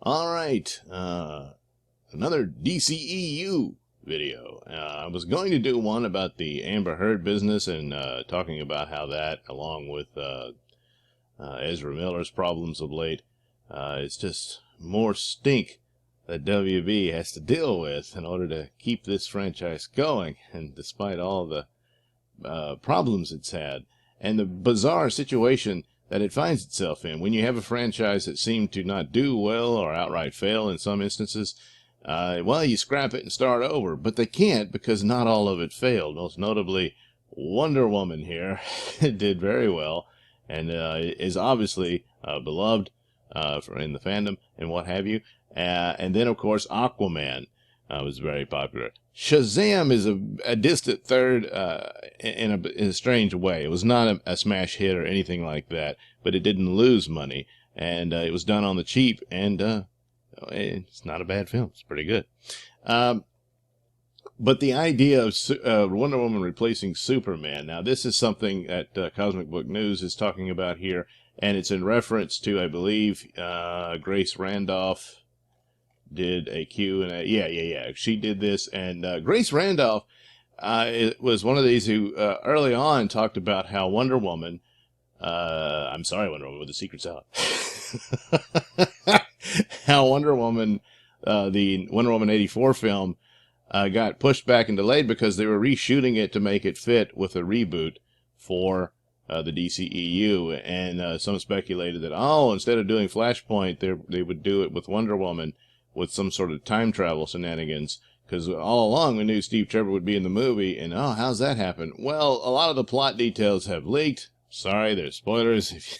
All right, another DCEU video. I was going to do one about the Amber Heard business and talking about how that, along with Ezra Miller's problems of late, it's just more stink that WB has to deal with in order to keep this franchise going, and despite all the problems it's had and the bizarre situation that it finds itself in. When you have a franchise that seemed to not do well or outright fail in some instances, well, you scrap it and start over. But they can't, because not all of it failed. Most notably, Wonder Woman here did very well and is obviously beloved in the fandom and what have you. And then, of course, Aquaman was very popular. Shazam is a distant third in a strange way. It was not a smash hit or anything like that, but it didn't lose money, and it was done on the cheap, and it's not a bad film. It's pretty good. But the idea of Wonder Woman replacing Superman, now this is something that Cosmic Book News is talking about here, and it's in reference to, I believe, Grace Randolph did a Q&A. Yeah. She did this, and Grace Randolph it was one of these who early on talked about how Wonder Woman, Wonder Woman with the secrets out, how Wonder Woman, the Wonder Woman 84 film, got pushed back and delayed because they were reshooting it to make it fit with a reboot for the DCEU, and some speculated that, instead of doing Flashpoint, they would do it with Wonder Woman, with some sort of time travel shenanigans, because all along we knew Steve Trevor would be in the movie, and how's that happen? Well, a lot of the plot details have leaked. Sorry, there's spoilers.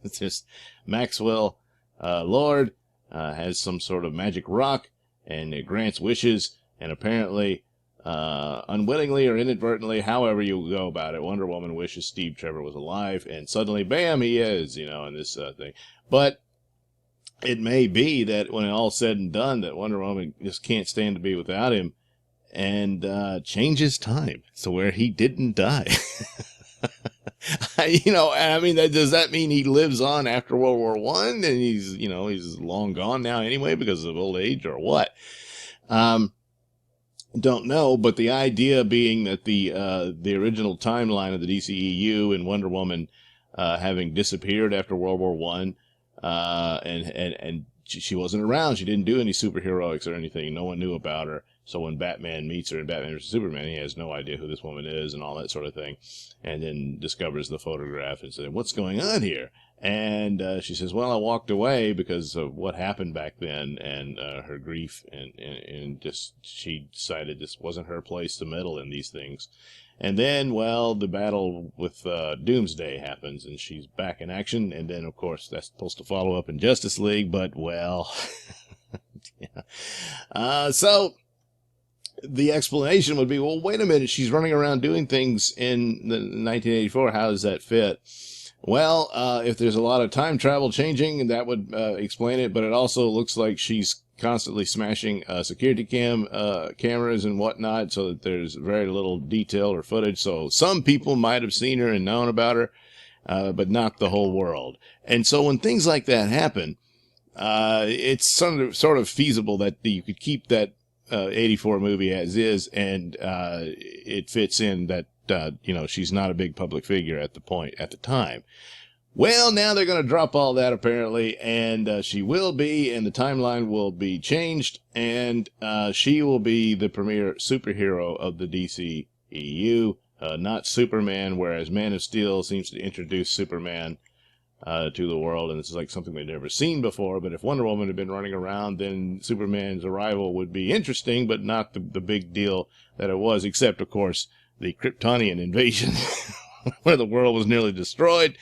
It's just Maxwell Lord has some sort of magic rock, and it grants wishes, and apparently, unwittingly or inadvertently, however you go about it, Wonder Woman wishes Steve Trevor was alive, and suddenly, bam, he is, in this thing. But it may be that when all's said and done, that Wonder Woman just can't stand to be without him, and changes time to where he didn't die. Does that mean he lives on after World War I, and he's long gone now anyway because of old age, or what? Don't know, but the idea being that the original timeline of the DCEU and Wonder Woman having disappeared after World War I, and she wasn't around. She didn't do any superheroics or anything. No one knew about her. So when Batman meets her in Batman vs. Superman, he has no idea who this woman is and all that sort of thing. And then discovers the photograph and says, "What's going on here?" And she says, "Well, I walked away because of what happened back then, and her grief, and just she decided this wasn't her place to meddle in these things." And then, well, the battle with Doomsday happens, and she's back in action. And then, of course, that's supposed to follow up in Justice League, but, well, yeah. So the explanation would be, well, wait a minute, she's running around doing things in 1984. How does that fit? Well, if there's a lot of time travel changing, that would explain it, but it also looks like she's constantly smashing security cameras and whatnot, so that there's very little detail or footage. So some people might have seen her and known about her, but not the whole world. And so when things like that happen, it's sort of feasible that you could keep that 84 movie as is, and it fits in that she's not a big public figure at the time. Well, now they're going to drop all that, apparently, and she will be, and the timeline will be changed, and she will be the premier superhero of the DCEU, not Superman, whereas Man of Steel seems to introduce Superman to the world, and this is like something they've never seen before. But if Wonder Woman had been running around, then Superman's arrival would be interesting, but not the big deal that it was, except, of course, the Kryptonian invasion, where the world was nearly destroyed.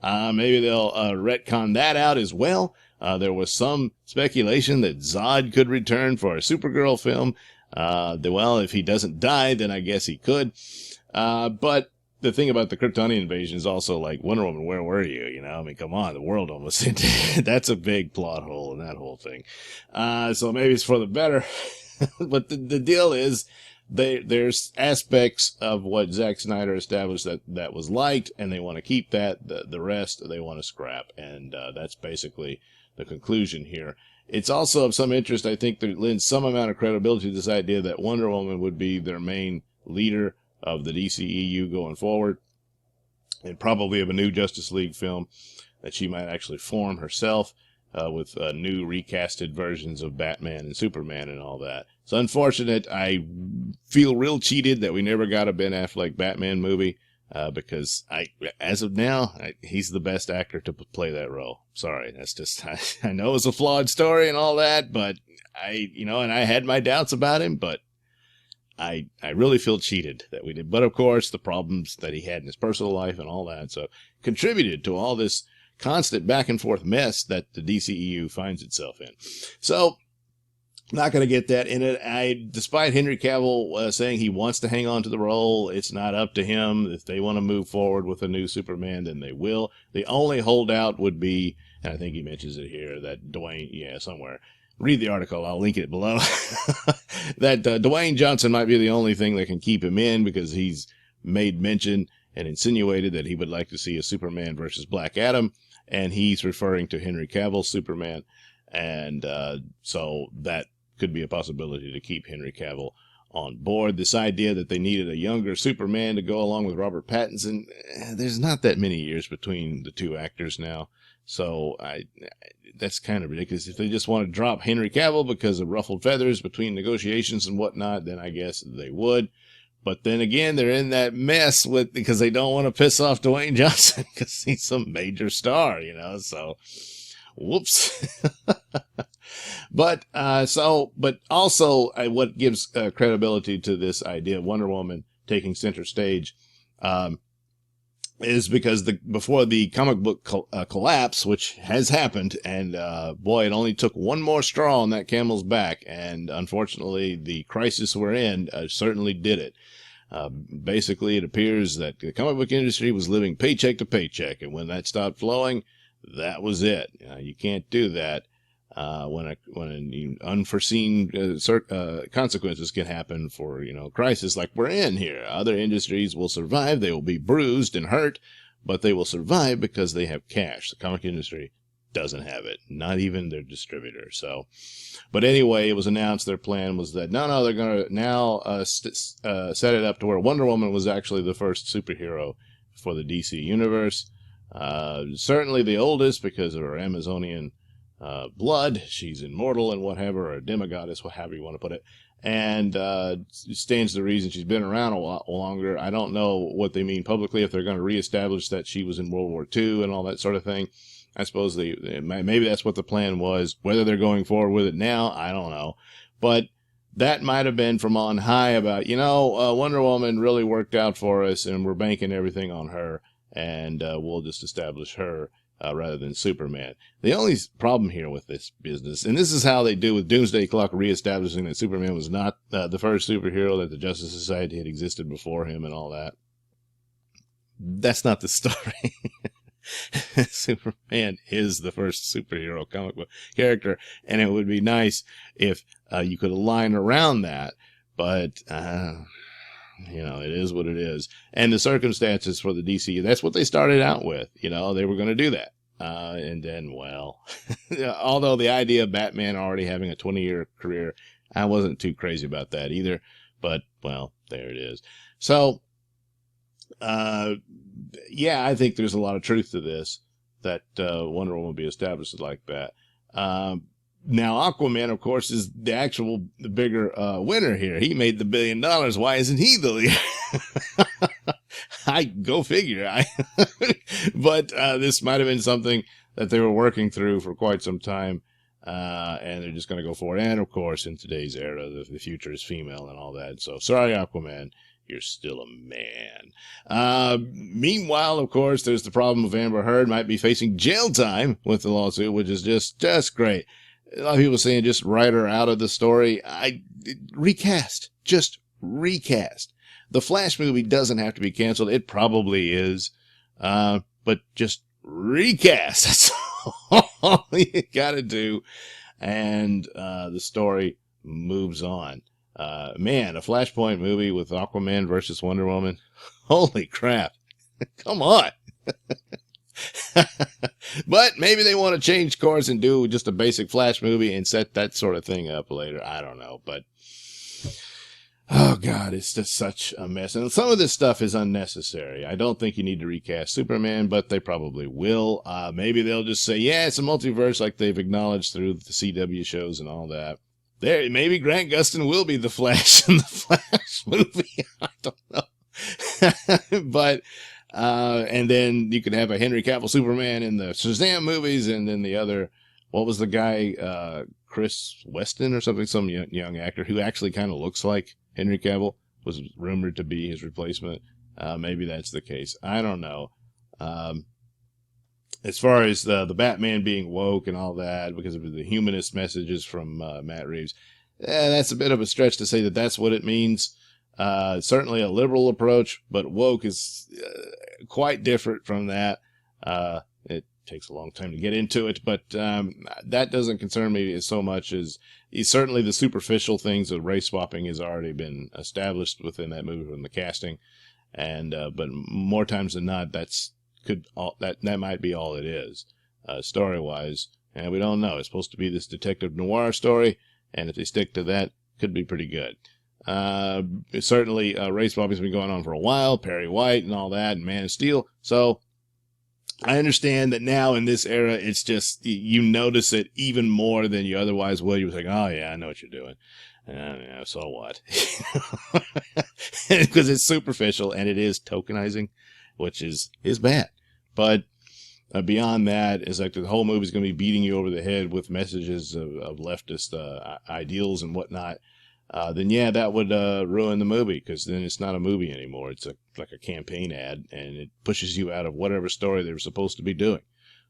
Maybe they'll retcon that out as well. There was some speculation that Zod could return for a Supergirl film. Well, if he doesn't die, then I guess he could. But the thing about the Kryptonian invasion is also like, Wonder Woman, where were you? Come on, the world almost ended. That's a big plot hole in that whole thing. So maybe it's for the better. But the deal is, there's aspects of what Zack Snyder established that was liked, and they want to keep that. The rest they want to scrap, and that's basically the conclusion here. It's also of some interest, I think, that lends some amount of credibility to this idea that Wonder Woman would be their main leader of the DCEU going forward, and probably of a new Justice League film that she might actually form herself with new recasted versions of Batman and Superman and all that. It's unfortunate. I feel real cheated that we never got a Ben Affleck Batman movie because as of now, he's the best actor to play that role. Sorry, that's just, I know it's a flawed story and all that, but and I had my doubts about him, but I really feel cheated that we did. But of course, the problems that he had in his personal life and all that, so contributed to all this constant back and forth mess that the DCEU finds itself in. So, not going to get that in it. Despite Henry Cavill saying he wants to hang on to the role, it's not up to him. If they want to move forward with a new Superman, then they will. The only holdout would be, and I think he mentions it here, that Dwayne, somewhere. Read the article. I'll link it below. That Dwayne Johnson might be the only thing that can keep him in, because he's made mention and insinuated that he would like to see a Superman versus Black Adam, and he's referring to Henry Cavill's Superman, and so that could be a possibility to keep Henry Cavill on board. This idea that they needed a younger Superman to go along with Robert Pattinson, there's not that many years between the two actors now. So that's kind of ridiculous. If they just want to drop Henry Cavill because of ruffled feathers between negotiations and whatnot, then I guess they would. But then again, they're in that mess because they don't want to piss off Dwayne Johnson because he's some major star, so whoops. But also what gives credibility to this idea of Wonder Woman taking center stage, is because before the comic book collapse, which has happened, and boy, it only took one more straw on that camel's back, and unfortunately, the crisis we're in certainly did it. Basically, it appears that the comic book industry was living paycheck to paycheck, and when that stopped flowing, that was it. You can't do that when unforeseen consequences can happen for crisis like we're in here. Other industries will survive; they will be bruised and hurt, but they will survive because they have cash. The comic industry doesn't have it, not even their distributor. So, but anyway, it was announced their plan was that no, they're going to now set it up to where Wonder Woman was actually the first superhero for the DC universe. Certainly the oldest because of her Amazonian blood. She's immortal and whatever, or a demigoddess, whatever you want to put it. And stands to reason she's been around a lot longer. I don't know what they mean publicly, if they're going to reestablish that she was in World War II and all that sort of thing. I suppose maybe that's what the plan was. Whether they're going forward with it now, I don't know. But that might have been from on high about, Wonder Woman really worked out for us, and we're banking everything on her, and we'll just establish her rather than Superman. The only problem here with this business, and this is how they do with Doomsday Clock reestablishing that Superman was not the first superhero, that the Justice Society had existed before him and all that. That's not the story. Superman is the first superhero comic book character, and it would be nice if you could align around that, but it is what it is. And the circumstances for the DC, that's what they started out with. They were going to do that. And then, well, although the idea of Batman already having a 20-year career, I wasn't too crazy about that either. But, well, there it is. So, yeah, I think there's a lot of truth to this, that Wonder Woman will be established like that. Now, Aquaman, of course, is the bigger winner here. He made the $1 billion. Why isn't he the leader? Go figure. But this might have been something that they were working through for quite some time, and they're just going to go for it. And, of course, in today's era, the future is female and all that. So, sorry, Aquaman. You're still a man. Meanwhile, of course, there's the problem of Amber Heard might be facing jail time with the lawsuit, which is just great. A lot of people saying just write her out of the story. Recast. Just recast. The Flash movie doesn't have to be canceled. It probably is. But just recast. That's all you gotta do. And the story moves on. Man, a Flashpoint movie with Aquaman versus Wonder Woman. Holy crap. Come on. But maybe they want to change course and do just a basic Flash movie and set that sort of thing up later. I don't know, but oh God, it's just such a mess. And some of this stuff is unnecessary. I don't think you need to recast Superman, but they probably will. Maybe they'll just say, yeah, it's a multiverse, like they've acknowledged through the CW shows and all that. Maybe Grant Gustin will be the Flash in the Flash movie. I don't know. But, and then you could have a Henry Cavill Superman in the Shazam movies, and then the other, what was the guy, Chris Weston or something, some young actor who actually kind of looks like Henry Cavill, was rumored to be his replacement. Maybe that's the case. I don't know. As far as the Batman being woke and all that, because of the humanist messages from Matt Reeves, that's a bit of a stretch to say that that's what it means. Certainly a liberal approach, but woke is quite different from that. It takes a long time to get into it, but that doesn't concern me so much as certainly the superficial things of race swapping has already been established within that movie from the casting, and but more times than not, that might be all it is, story wise, and we don't know. It's supposed to be this detective noir story, and if they stick to that, could be pretty good. Certainly, race swapping's been going on for a while, Perry White and all that, and Man of Steel. So I understand that now in this era, it's just, you notice it even more than you otherwise would. You're like, oh yeah, I know what you're doing. Yeah, so what? Because it's superficial and it is tokenizing, which is bad. But beyond that, it's like the whole movie is going to be beating you over the head with messages of leftist ideals and whatnot. Then yeah, that would ruin the movie, because then it's not a movie anymore. It's like a campaign ad, and it pushes you out of whatever story they were supposed to be doing.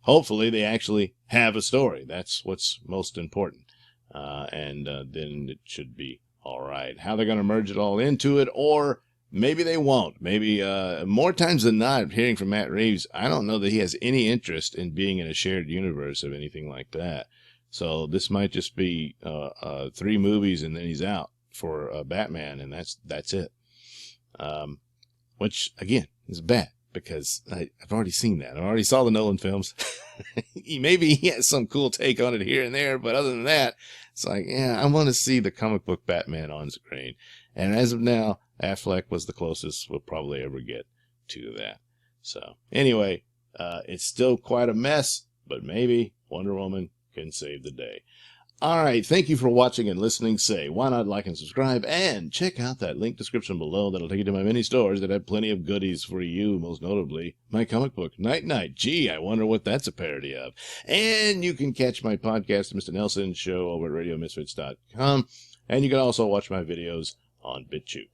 Hopefully, they actually have a story. That's what's most important. And then it should be all right. How they're going to merge it all into it, or maybe they won't. Maybe more times than not, hearing from Matt Reeves, I don't know that he has any interest in being in a shared universe of anything like that. So this might just be 3 movies and then he's out for Batman, and that's it. Which again is bad, because I've already seen that. I already saw the Nolan films. Maybe he has some cool take on it here and there, but other than that, it's like, yeah, I want to see the comic book Batman on screen. And as of now, Affleck was the closest we'll probably ever get to that. So anyway, it's still quite a mess, but maybe Wonder Woman can save the day. All right, thank you for watching and listening. Say, why not like and subscribe, and check out that link description below. That'll take you to my many stores that have plenty of goodies for you, most notably my comic book, Night Night. Gee, I wonder what that's a parody of. And you can catch my podcast, Mr Nailsin Show, over at RadioMisfits.com, and you can also watch my videos on BitChute.